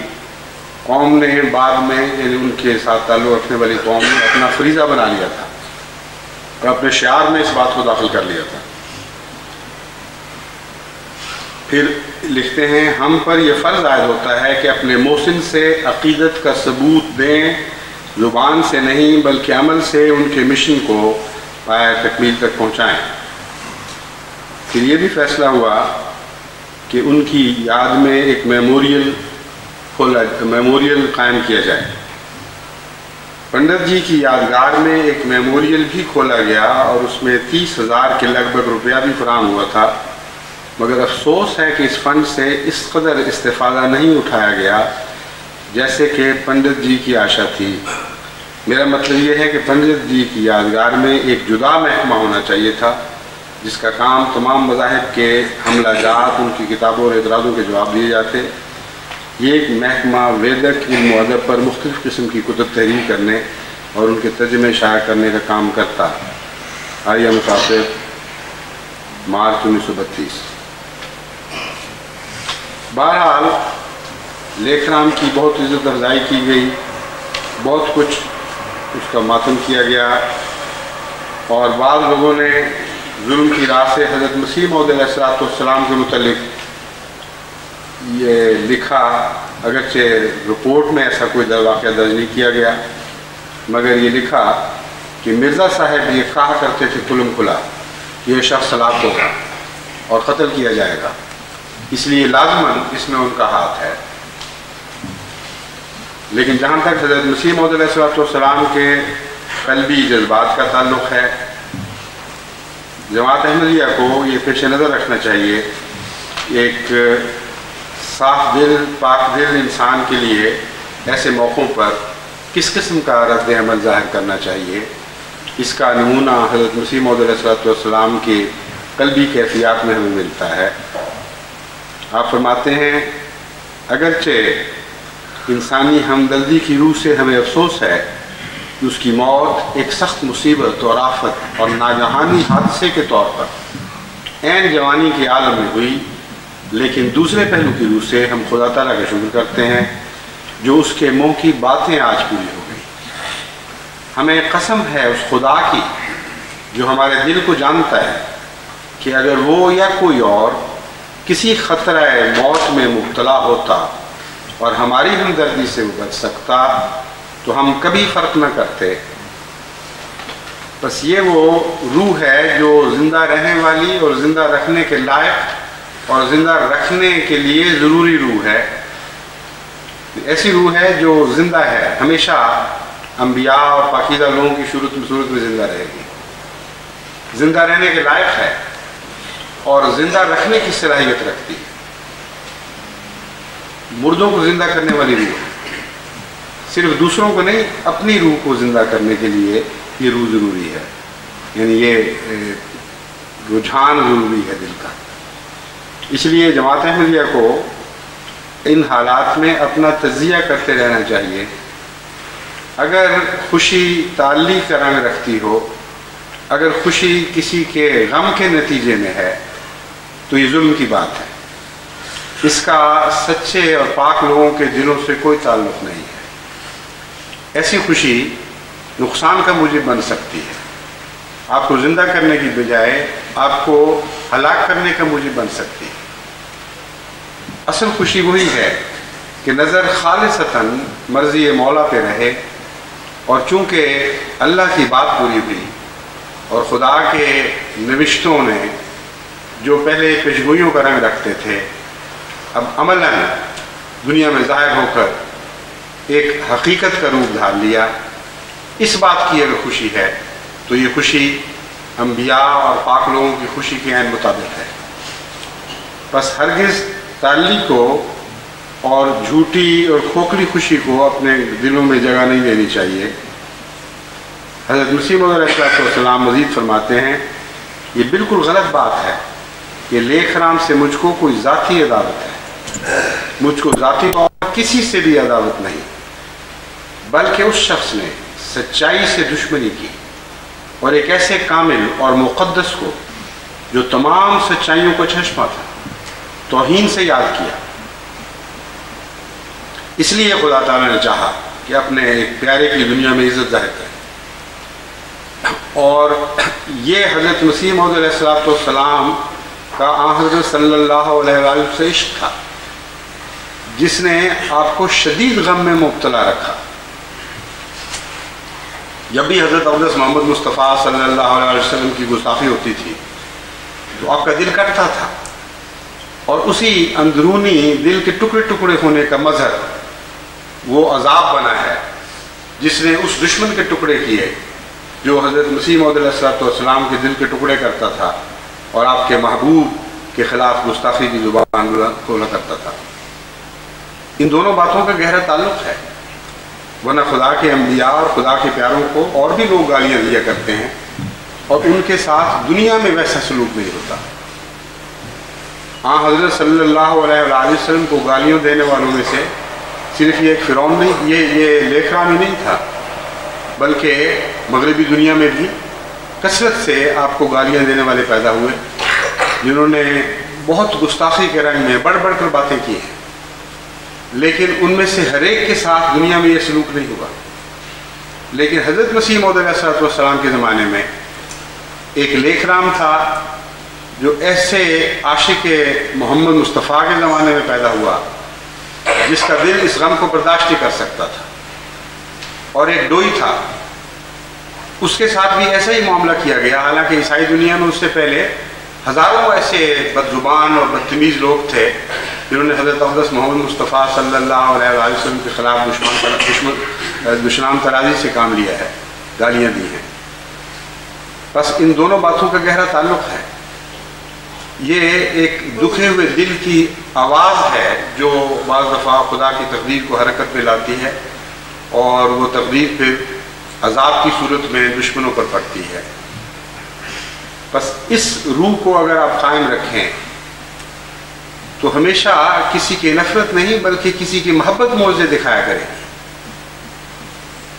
قوم نے بعد میں یعنی ان کے ساتھ تعلق رکھنے والی قوم نے اپنا فریضہ بنا لیا تھا اور اپنے شعار میں اس بات کو داخل کر لیا تھا. پھر لکھتے ہیں: ہم پر یہ فرض عائد ہوتا ہے کہ اپنے محسن سے عقیدت کا ثبوت دیں، زبان سے نہیں بلکہ عمل سے ان کے مشن کو پایہ تکمیل تک پہنچائیں. پھر یہ بھی فیصلہ ہوا کہ ان کی یاد میں ایک میموریل قائم کیا جائے. پنڈت جی کی یادگار میں ایک میموریل بھی کھولا گیا اور اس میں 30,000 کے لگ بھگ روپیہ بھی فراہم ہوا تھا، مگر افسوس ہے کہ اس فنڈ سے اس قدر استفادہ نہیں اٹھایا گیا جیسے کہ پنڈت جی کی آشا تھی. میرا مطلب یہ ہے کہ پنڈت جی کی یادگار میں ایک جدا محکمہ ہونا چاہیے تھا جس کا کام تمام مذاہب کے حملہ جات، ان کی کتابوں اور اعتراضوں کے جواب دیے جاتے. یہ ایک محکمہ ویدک علم و ادب پر مختلف قسم کی کتب تحریر کرنے اور ان کے ترجمے شائع کرنے کا کام کرتا. عاریہ مسافر، مارچ 1932. بہرحال لیکھ رام کی بہت عزت افزائی کی گئی، بہت کچھ اس کا ماتم کیا گیا اور بعض لوگوں نے ظلم کی راہ سے حضرت مسیح موعود علیہ السلام کے متعلق یہ لکھا، اگرچہ رپورٹ میں ایسا کوئی واقعہ درج نہیں کیا گیا، مگر یہ لکھا کہ مرزا صاحب یہ کہا کرتے تھے کھلم کھلا یہ شخص ہلاک ہوگا اور قتل کیا جائے گا، اس لیے لازماً اس میں ان کا ہاتھ ہے. لیکن جہاں تک حضرت مسیح موعود علیہ السلام کے قلبی جذبات کا تعلق ہے، جماعت احمدیہ کو یہ پیش نظر رکھنا چاہیے ایک صاف دل پاک دل انسان کے لیے ایسے موقعوں پر کس قسم کا رد عمل ظاہر کرنا چاہیے. اس کا نمونہ حضرت مسیح موعود علیہ السلام کی قلبی کیفیات میں ہمیں ملتا ہے. آپ فرماتے ہیں: اگرچہ انسانی ہمدردی کی روح سے ہمیں افسوس ہے کہ اس کی موت ایک سخت مصیبت اور آفت اور ناگہانی حادثے کے طور پر عین جوانی کے عالم میں ہوئی، لیکن دوسرے پہلو کی روح سے ہم خدا تعالیٰ کا شکر کرتے ہیں جو اس کے منہ کی باتیں آج پوری ہو گئی. ہمیں قسم ہے اس خدا کی جو ہمارے دل کو جانتا ہے کہ اگر وہ یا کوئی اور کسی خطرہ موت میں مبتلا ہوتا اور ہماری ہمدردی سے وہ بچ سکتا تو ہم کبھی فرق نہ کرتے۔ بس یہ وہ روح ہے جو زندہ رہنے والی اور زندہ رکھنے کے لائق اور زندہ رکھنے کے لیے ضروری روح ہے۔ ایسی روح ہے جو زندہ ہے، ہمیشہ انبیاء اور پاکیزہ لوگوں کی صورت میں زندہ رہے گی، زندہ رہنے کے لائق ہے اور زندہ رکھنے کی صلاحیت رکھتی ہے۔ مردوں کو زندہ کرنے والی روح ہے، صرف دوسروں کو نہیں، اپنی روح کو زندہ کرنے کے لیے یہ روح ضروری ہے، یعنی یہ رجحان ضروری ہے دل کا۔ اس لیے جماعت احمدیہ کو ان حالات میں اپنا تجزیہ کرتے رہنا چاہیے۔ اگر خوشی تعلی کا رنگ رکھتی ہو، اگر خوشی کسی کے غم کے نتیجے میں ہے تو یہ ظلم کی بات ہے، اس کا سچے اور پاک لوگوں کے دلوں سے کوئی تعلق نہیں ہے۔ ایسی خوشی نقصان کا موجب بن سکتی ہے، آپ کو زندہ کرنے کی بجائے آپ کو ہلاک کرنے کا موجب بن سکتی ہے۔ اصل خوشی وہی ہے کہ نظر خالصتاً مرضی مولا پہ رہے، اور چونکہ اللہ کی بات پوری ہوئی اور خدا کے نوشتوں نے جو پہلے پیشگوئیوں کا رنگ رکھتے تھے اب عملاً دنیا میں ظاہر ہو کر ایک حقیقت کا روپ دھار لیا، اس بات کی اگر خوشی ہے تو یہ خوشی انبیاء اور پاک لوگوں کی خوشی کے عین مطابق ہے۔ بس ہرگز تعلی کو اور جھوٹی اور کھوکھلی خوشی کو اپنے دلوں میں جگہ نہیں دینی چاہیے۔ حضرت مسیح موعود علیہ السلام مزید فرماتے ہیں یہ بالکل غلط بات ہے کہ لیکھ رام سے مجھ کو کوئی ذاتی عداوت ہے، مجھ کو ذاتی طور پر کسی سے بھی عداوت نہیں، بلکہ اس شخص نے سچائی سے دشمنی کی اور ایک ایسے کامل اور مقدس کو جو تمام سچائیوں کو چشمہ تھا توہین سے یاد کیا۔ اس لیے خدا تعالیٰ نے چاہا کہ اپنے ایک پیارے کی دنیا میں عزت ظاہر کرے، اور یہ حضرت مسیح موعود علیہ السلام کا آن حضرت صلی اللہ علیہ وآلہ سے عشق تھا جس نے آپ کو شدید غم میں مبتلا رکھا۔ جب بھی حضرت اقدس محمد مصطفیٰ صلی اللہ علیہ وسلم کی گستاخی ہوتی تھی تو آپ کا دل کٹتا تھا، اور اسی اندرونی دل کے ٹکڑے ٹکڑے ہونے کا مظہر وہ عذاب بنا ہے جس نے اس دشمن کے ٹکڑے کیے جو حضرت مسیح موعود علیہ السلام کے دل کے ٹکڑے کرتا تھا اور آپ کے محبوب کے خلاف گستاخی کی زبان کھولا کرتا تھا۔ ان دونوں باتوں کا گہرا تعلق ہے، ورنہ خدا کے انبیاء اور خدا کے پیاروں کو اور بھی لوگ گالیاں دیا کرتے ہیں اور ان کے ساتھ دنیا میں ویسا سلوک نہیں ہوتا۔ ہاں حضرت صلی اللہ علیہ وآلہ وسلم کو گالیاں دینے والوں میں سے صرف یہ ایک فرعون نہیں، یہ لیکھ رام ہی نہیں تھا، بلکہ مغربی دنیا میں بھی کثرت سے آپ کو گالیاں دینے والے پیدا ہوئے جنہوں نے بہت گستاخی کے رنگ میں بڑھ بڑھ کر باتیں کی ہیں، لیکن ان میں سے ہر ایک کے ساتھ دنیا میں یہ سلوک نہیں ہوا۔ لیکن حضرت مسیح موعود علیہ السلام کے زمانے میں ایک لیکھ رام تھا جو ایسے عاشق محمد مصطفیٰ کے زمانے میں پیدا ہوا جس کا دل اس غم کو برداشت نہیں کر سکتا تھا، اور ایک ڈوئی تھا اس کے ساتھ بھی ایسا ہی معاملہ کیا گیا، حالانکہ عیسائی دنیا میں اس سے پہلے ہزاروں ایسے بد زبان اور بدتمیز لوگ تھے جنہوں نے حضرت اقدس محمد مصطفیٰ صلی اللہ علیہ وآلہ وسلم کے خلاف دشنام ترازی سے کام لیا ہے، گالیاں دی ہیں۔ بس ان دونوں باتوں کا گہرا تعلق ہے۔ یہ ایک دکھے ہوئے دل کی آواز ہے جو بعض دفعہ خدا کی تقدیر کو حرکت میں لاتی ہے، اور وہ تقدیر پھر عذاب کی صورت میں دشمنوں پر پڑتی ہے۔ بس اس روح کو اگر آپ قائم رکھیں تو ہمیشہ کسی کی نفرت نہیں بلکہ کسی کی محبت موضع دکھایا کرے،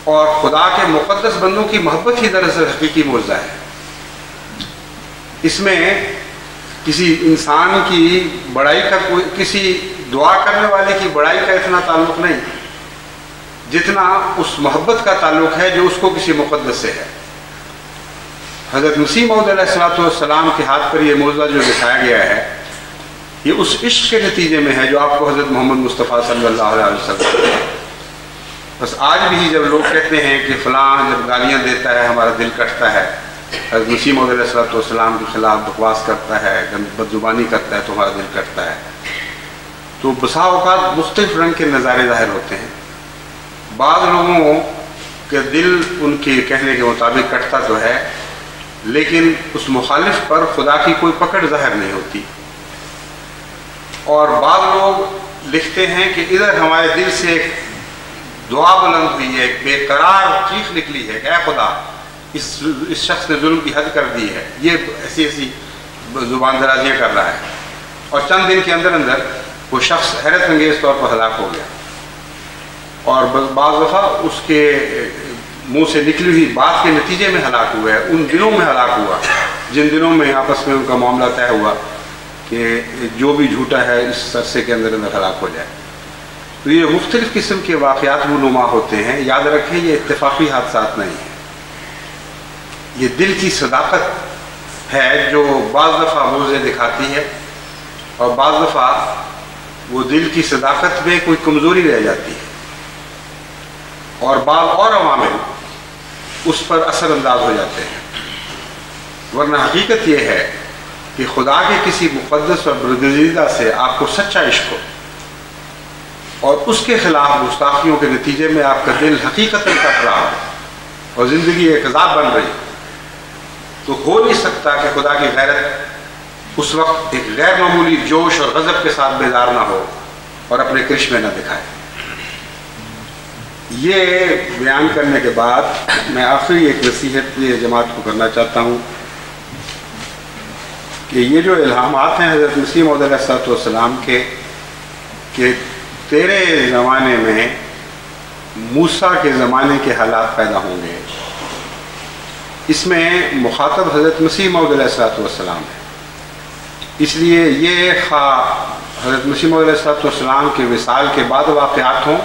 اور خدا کے مقدس بندوں کی محبت ہی دراصل حقیقی موضع ہے۔ اس میں کسی انسان کی بڑائی کا کسی دعا کرنے والے کی بڑائی کا اتنا تعلق نہیں جتنا اس محبت کا تعلق ہے جو اس کو کسی مقدس سے ہے۔ حضرت مسیح موعود علیہ السلام کے ہاتھ پر یہ معجزہ جو دکھایا گیا ہے یہ اس عشق کے نتیجے میں ہے جو آپ کو حضرت محمد مصطفیٰ صلی اللہ علیہ وسلم. بس آج بھی جب لوگ کہتے ہیں کہ فلاں جب گالیاں دیتا ہے ہمارا دل کٹتا ہے، حضرت مسیح موعود علیہ الصلوۃ والسلام کے خلاف بکواس کرتا ہے، بدزبانی کرتا ہے تو ہمارا دل کٹتا ہے، تو بسا اوقات مختلف رنگ کے نظارے ظاہر ہوتے ہیں. بعض لوگوں کے دل ان کے کہنے کے مطابق کٹتا تو ہے، لیکن اس مخالف پر خدا کی کوئی پکڑ ظاہر نہیں ہوتی. اور بعض لوگ لکھتے ہیں کہ ادھر ہمارے دل سے ایک دعا بلند ہوئی ہے، ایک بے قرار چیخ نکلی ہے کہ اے خدا اس شخص نے ظلم کی حد کر دی ہے، یہ ایسی ایسی زبان درازیاں کر رہا ہے، اور چند دن کے اندر اندر وہ شخص حیرت انگیز طور پر ہلاک ہو گیا. اور بعض دفعہ اس کے منہ سے نکلی ہوئی بات کے نتیجے میں ہلاک ہوا ہے، ان دنوں میں ہلاک ہوا جن دنوں میں آپس میں ان کا معاملہ طے ہوا کہ جو بھی جھوٹا ہے اس عرصے کے اندر اندر ہلاک ہو جائے. تو یہ مختلف قسم کے واقعات رونما ہوتے ہیں. یاد رکھیں یہ اتفاقی حادثات نہیں ہیں، یہ دل کی صداقت ہے جو بعض دفعہ موزے دکھاتی ہے، اور بعض دفعہ وہ دل کی صداقت میں کوئی کمزوری رہ جاتی ہے، اور بعض اور عوامل اس پر اثر انداز ہو جاتے ہیں. ورنہ حقیقت یہ ہے کہ خدا کے کسی مقدس اور برگزیدہ سے آپ کو سچا عشق ہو اور اس کے خلاف گستاخیوں کے نتیجے میں آپ کا دل حقیقتاً کٹ رہا ہو اور زندگی ایک عذاب بن رہی، تو ہو نہیں سکتا کہ خدا کی غیرت اس وقت ایک غیر معمولی جوش اور غضب کے ساتھ بیدار نہ ہو اور اپنے کرشمے نہ دکھائے. یہ بیان کرنے کے بعد میں آخری ایک نصیحت یہ جماعت کو کرنا چاہتا ہوں کہ یہ جو الہامات ہیں حضرت مسیح موعود علیہ الصلوۃ والسلام کے کہ تیرے زمانے میں موسیٰ کے زمانے کے حالات پیدا ہوں گے، اس میں مخاطب حضرت مسیح موعود علیہ الصلوۃ والسلام ہے. اس لیے یہ خواہ حضرت مسیح موعود علیہ الصلوۃ والسلام کے وصال کے بعد واقعات ہوں،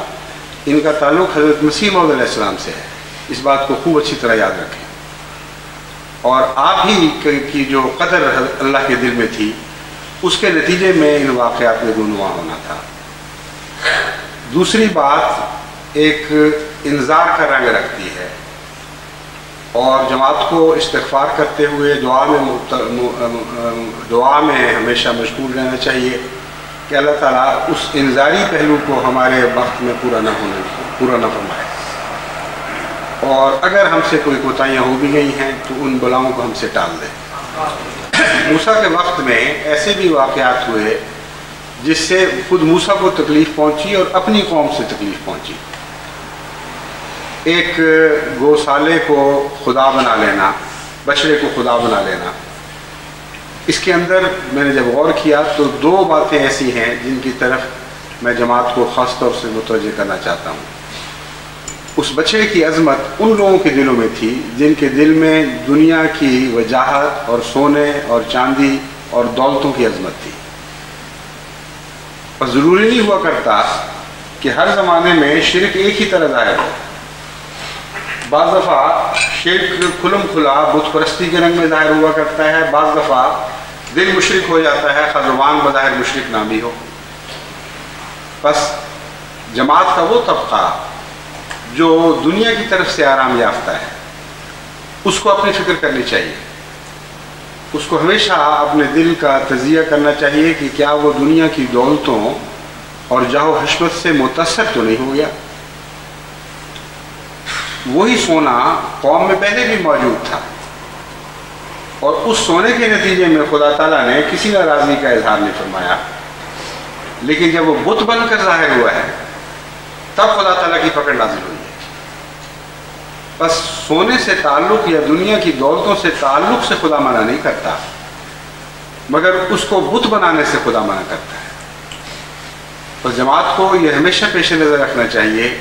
ان کا تعلق حضرت مسیح موعود علیہ السلام سے ہے. اس بات کو خوب اچھی طرح یاد رکھیں. اور آپ ہی کی جو قدر اللہ کے دل میں تھی اس کے نتیجے میں ان واقعات میں رونما ہونا تھا. دوسری بات ایک انذار کا رنگ رکھتی ہے، اور جماعت کو استغفار کرتے ہوئے دعا میں ہمیشہ مشغول رہنا چاہیے کہ اللہ تعالیٰ اس انذاری پہلو کو ہمارے وقت میں پورا نہ فرمائے، اور اگر ہم سے کوئی کوتاہیاں ہو بھی گئی ہیں تو ان بلاؤں کو ہم سے ٹال دیں. موسیٰ کے وقت میں ایسے بھی واقعات ہوئے جس سے خود موسیٰ کو تکلیف پہنچی اور اپنی قوم سے تکلیف پہنچی. ایک گوسالے کو خدا بنا لینا، بچڑے کو خدا بنا لینا، اس کے اندر میں نے جب غور کیا تو دو باتیں ایسی ہیں جن کی طرف میں جماعت کو خاص طور سے متوجہ کرنا چاہتا ہوں. اس بچڑے کی عظمت ان لوگوں کے دلوں میں تھی جن کے دل میں دنیا کی وجاہت اور سونے اور چاندی اور دولتوں کی عظمت تھی. اور ضروری نہیں ہوا کرتا کہ ہر زمانے میں شرک ایک ہی طرح ظاہر ہو. بعض دفعہ شرک کھلم کھلا بت پرستی کے رنگ میں ظاہر ہوا کرتا ہے، بعض دفعہ دل مشرک ہو جاتا ہے خواہ زبان بظاہر مشرک نہ بھی ہو. بس جماعت کا وہ طبقہ جو دنیا کی طرف سے آرام یافتہ ہے اس کو اپنی فکر کرنی چاہیے. اس کو ہمیشہ اپنے دل کا تجزیہ کرنا چاہیے کہ کیا وہ دنیا کی دولتوں اور جاہ و حشمت سے متاثر تو نہیں ہو گیا. وہی سونا قوم میں پہلے بھی موجود تھا، اور اس سونے کے نتیجے میں خدا تعالیٰ نے کسی ناراضگی کا اظہار نہیں فرمایا، لیکن جب وہ بت بن کر ظاہر ہوا ہے تب خدا تعالیٰ کی پکڑ نازل ہوئی ہے. بس سونے سے تعلق یا دنیا کی دولتوں سے تعلق سے خدا منع نہیں کرتا، مگر اس کو بت بنانے سے خدا منع کرتا ہے. تو جماعت کو یہ ہمیشہ پیش نظر رکھنا چاہیے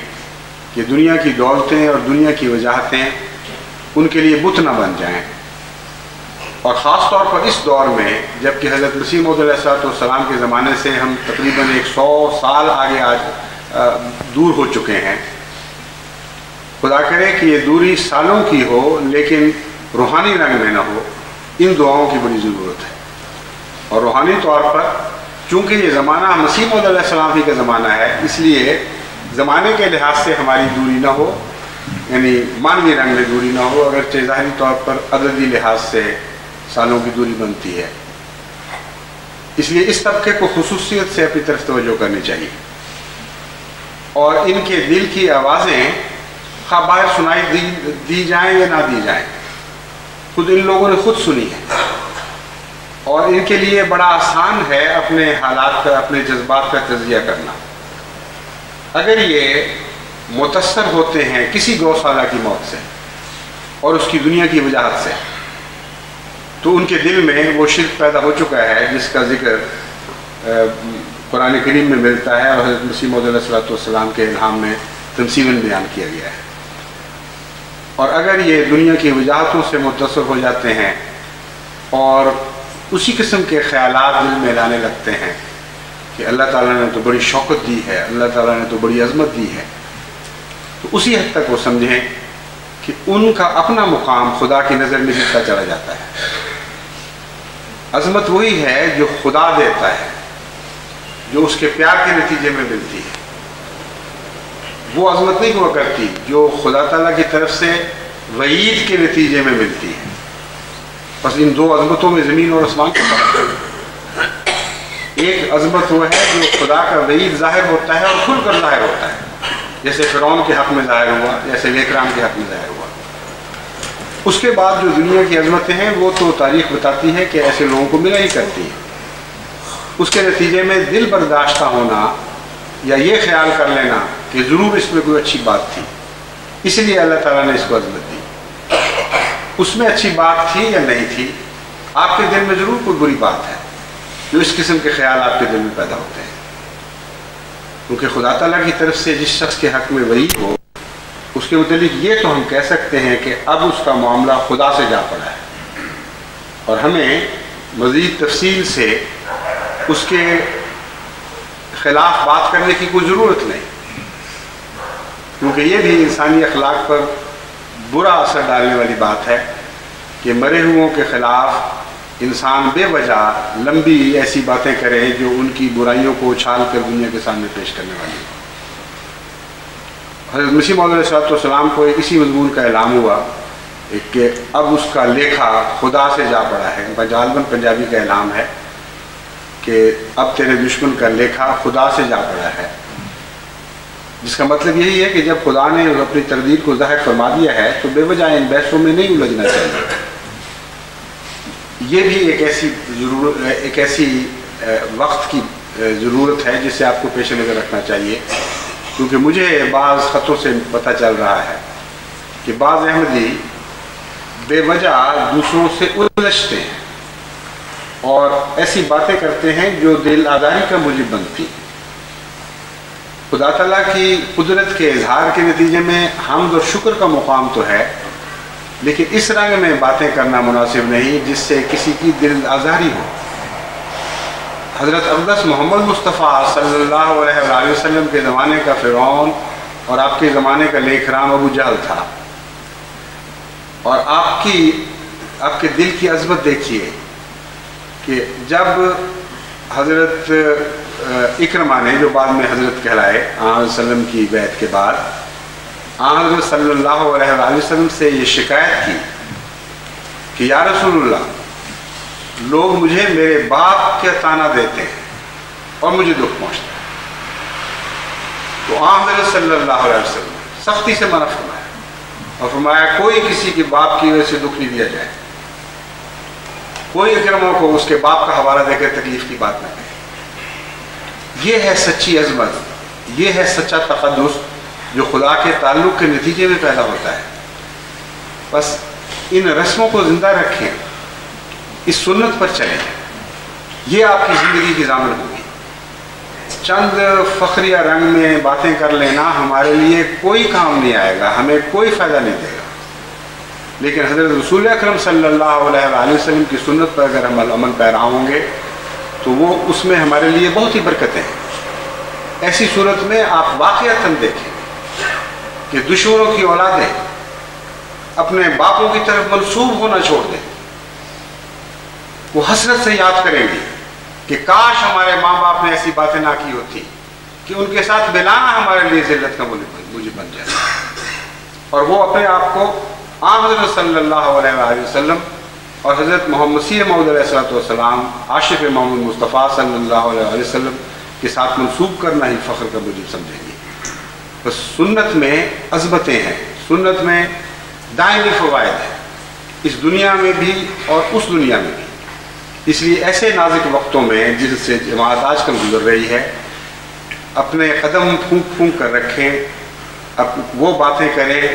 کہ دنیا کی دولتیں اور دنیا کی وجاہتیں ان کے لیے بت نہ بن جائیں. اور خاص طور پر اس دور میں جب کہ حضرت مسیح موعود علیہ السلام کے زمانے سے ہم تقریباً 100 سال آگے آج دور ہو چکے ہیں. خدا کرے کہ یہ دوری سالوں کی ہو لیکن روحانی رنگ میں نہ ہو. ان دعاؤں کی بڑی ضرورت ہے، اور روحانی طور پر چونکہ یہ زمانہ مسیح موعود علیہ السلام ہی کا زمانہ ہے، اس لیے زمانے کے لحاظ سے ہماری دوری نہ ہو، یعنی مانوی رنگ میں دوری نہ ہو، اگرچہ ظاہری طور پر عددی لحاظ سے سالوں کی دوری بنتی ہے۔ اس لیے اس طبقے کو خصوصیت سے اپنی طرف توجہ کرنی چاہیے، اور ان کے دل کی آوازیں خواہ باہر سنائی دی جائیں یا نہ دی جائیں، خود ان لوگوں نے خود سنی ہے، اور ان کے لیے بڑا آسان ہے اپنے حالات کا، اپنے جذبات کا تجزیہ کرنا۔ اگر یہ متاثر ہوتے ہیں کسی گوسالہ کی موت سے اور اس کی دنیا کی وجاہت سے، تو ان کے دل میں وہ شرک پیدا ہو چکا ہے جس کا ذکر قرآن کریم میں ملتا ہے اور حضرت مسیح موعود علیہ السلام کے الہام میں تمثیلاً بیان کیا گیا ہے۔ اور اگر یہ دنیا کی وجاہتوں سے متاثر ہو جاتے ہیں اور اسی قسم کے خیالات دل میں لانے لگتے ہیں کہ اللہ تعالیٰ نے تو بڑی شوقت دی ہے، اللہ تعالیٰ نے تو بڑی عظمت دی ہے، تو اسی حد تک وہ سمجھیں کہ ان کا اپنا مقام خدا کی نظر میں گرتا چلا جاتا ہے۔ عظمت وہی ہے جو خدا دیتا ہے، جو اس کے پیار کے نتیجے میں ملتی ہے، وہ عظمت نہیں ہوا کرتی جو خدا تعالیٰ کی طرف سے وعید کے نتیجے میں ملتی ہے۔ بس ان دو عظمتوں میں زمین اور آسمان کا فرق ہے۔ ایک عظمت وہ ہے جو خدا کا وعید ظاہر ہوتا ہے اور کھل کر ظاہر ہوتا ہے، جیسے فرعون کے حق میں ظاہر ہوا، جیسے لیکرام کے حق میں ظاہر ہوا۔ اس کے بعد جو دنیا کی عظمتیں ہیں وہ تو تاریخ بتاتی ہے کہ ایسے لوگوں کو ملا ہی کرتی ہے۔ اس کے نتیجے میں دل برداشتہ ہونا یا یہ خیال کر لینا کہ ضرور اس میں کوئی اچھی بات تھی، اس لیے اللہ تعالیٰ نے اس کو عظمت دی۔ اس میں اچھی بات تھی یا نہیں تھی، آپ کے دل میں ضرور کوئی بری بات ہے جو اس قسم کے خیال آپ کے دل میں پیدا ہوتے ہیں، کیونکہ خدا تعالیٰ کی طرف سے جس شخص کے حق میں وعید ہو، اس کے متعلق یہ تو ہم کہہ سکتے ہیں کہ اب اس کا معاملہ خدا سے جا پڑا ہے، اور ہمیں مزید تفصیل سے اس کے خلاف بات کرنے کی کوئی ضرورت نہیں، کیونکہ یہ بھی انسانی اخلاق پر برا اثر ڈالنے والی بات ہے کہ مرے ہوئوں کے خلاف انسان بے وجہ لمبی ایسی باتیں کرے جو ان کی برائیوں کو اچھال کر دنیا کے سامنے پیش کرنے والی ہو۔ حضرت مسیح موعود علیہ السلام کو ایک اسی مضمون کا اعلان ہوا کہ اب اس کا لیکھا خدا سے جا پڑا ہے۔ غالباً پنجابی کا اعلان ہے کہ اب تیرے دشمن کا لیکھا خدا سے جا پڑا ہے، جس کا مطلب یہی ہے کہ جب خدا نے اپنی تقدیر کو ظاہر فرما دیا ہے تو بے وجہ ان بحثوں میں نہیں الجھنا چاہیے۔ یہ بھی ایک ایسی وقت کی ضرورت ہے جسے آپ کو پیش نظر رکھنا چاہیے، کیونکہ مجھے بعض خطوں سے پتہ چل رہا ہے کہ بعض احمدی بے وجہ دوسروں سے الجھتے ہیں اور ایسی باتیں کرتے ہیں جو دل آزاری کا موجب بنتی۔ خدا تعالیٰ کی قدرت کے اظہار کے نتیجے میں حمد اور شکر کا مقام تو ہے، لیکن اس رنگ میں باتیں کرنا مناسب نہیں جس سے کسی کی دل آزاری ہو۔ حضرت اقدس محمد مصطفیٰ صلی اللہ علیہ وآلہ وسلم کے زمانے کا فرعون اور آپ کے زمانے کا لیکرام ابو جہل تھا، اور آپ کے دل کی عظمت دیکھیے کہ جب حضرت اکرمہ نے، جو بعد میں حضرت کہلائے آن علیہ وسلم کی بیعت کے بعد، آن حضرت صلی اللہ علیہ وآلہ وسلم سے یہ شکایت کی کہ یا رسول اللہ، لوگ مجھے میرے باپ کا طعنہ دیتے ہیں اور مجھے دکھ پہنچتا ہے، تو آن حضرت صلی اللہ علیہ وسلم سختی سے منع فرمایا اور فرمایا کوئی کسی کے باپ کی وجہ سے دکھ نہیں دیا جائے، کوئی اکرمہ کو اس کے باپ کا حوالہ دے کر تکلیف کی بات نہ کرے۔ یہ ہے سچی عظمت، یہ ہے سچا تقدس جو خدا کے تعلق کے نتیجے میں پیدا ہوتا ہے۔ بس ان رسموں کو زندہ رکھیں، اس سنت پر چلیں، یہ آپ کی زندگی کی ضامن ہوگی۔ چند فخریہ رنگ میں باتیں کر لینا ہمارے لیے کوئی کام نہیں آئے گا، ہمیں کوئی فائدہ نہیں دے گا، لیکن حضرت رسول اکرم صلی اللہ علیہ وآلہ وسلم کی سنت پر اگر ہم عمل پیرا ہوں گے تو وہ اس میں ہمارے لیے بہت ہی برکتیں ہیں۔ ایسی صورت میں آپ واقعتاً دیکھیں کہ دشمنوں کی اولادیں اپنے باپوں کی طرف منسوب ہونا چھوڑ دیں، وہ حسرت سے یاد کریں گی کہ کاش ہمارے ماں باپ نے ایسی باتیں نہ کی ہوتی کہ ان کے ساتھ ملانا ہمارے لیے ذلت کا موجب بن جائے. اور وہ اپنے آپ کو حضرت صلی اللہ علیہ وآلہ وسلم اور حضرت محمد مسیح موعود علیہ السلام عاشق محمد مصطفیٰ صلی اللہ علیہ وآلہ وسلم کے ساتھ منسوب کرنا ہی فخر کا موجب سمجھیں گے. بس سنت میں عظمتیں ہیں، سنت میں دائمی فوائد ہیں، اس دنیا میں بھی اور اس دنیا میں بھی. اس لیے ایسے نازک وقتوں میں جس سے جماعت آج کل گزر رہی ہے، اپنے قدم پھونک پھونک کر رکھیں، وہ باتیں کریں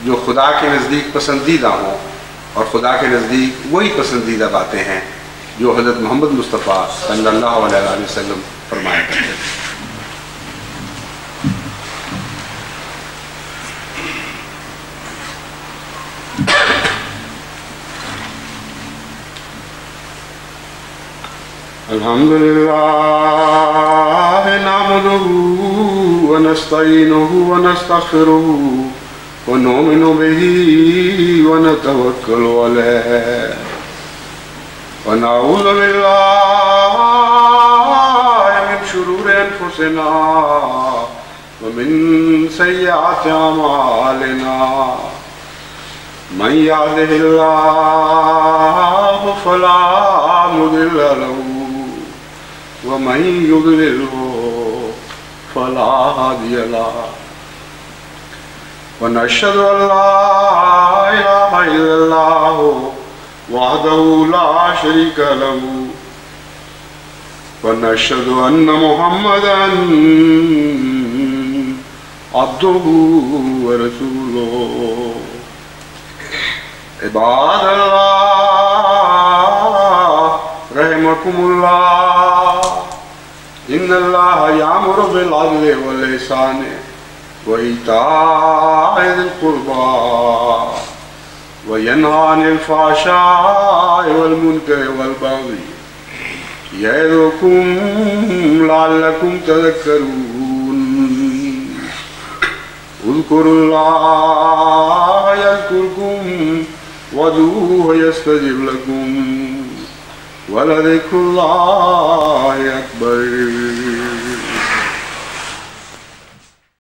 جو خدا کے نزدیک پسندیدہ ہوں، اور خدا کے نزدیک وہی پسندیدہ باتیں ہیں جو حضرت محمد مصطفیٰ صلی اللہ علیہ وآلہ وسلم فرمایا کرتے تھے. الحمدللہ نحمدہ ونستعینہ ونستغفرہ ونؤمن بہ ونتوکل علیہ ونعوذ باللہ من شرور انفسنا ومن سیئات اعمالنا من یهدہ اللہ فلا مضل له ومن يضلله فلا هادي له ونشهد أن لا إله إلا الله وحده لا شريك له ونشهد أن محمدا عبده ورسوله. عباد الله رحمكم الله إن الله يأمر بالعدل والإحسان وإيتاء ذي القربى وينهى عن الفحشاء والمنكر والبغي يعظكم لعلكم تذكرون. اذكروا الله يذكركم وادعوه يستجب لكم ولذكر الله أكبر.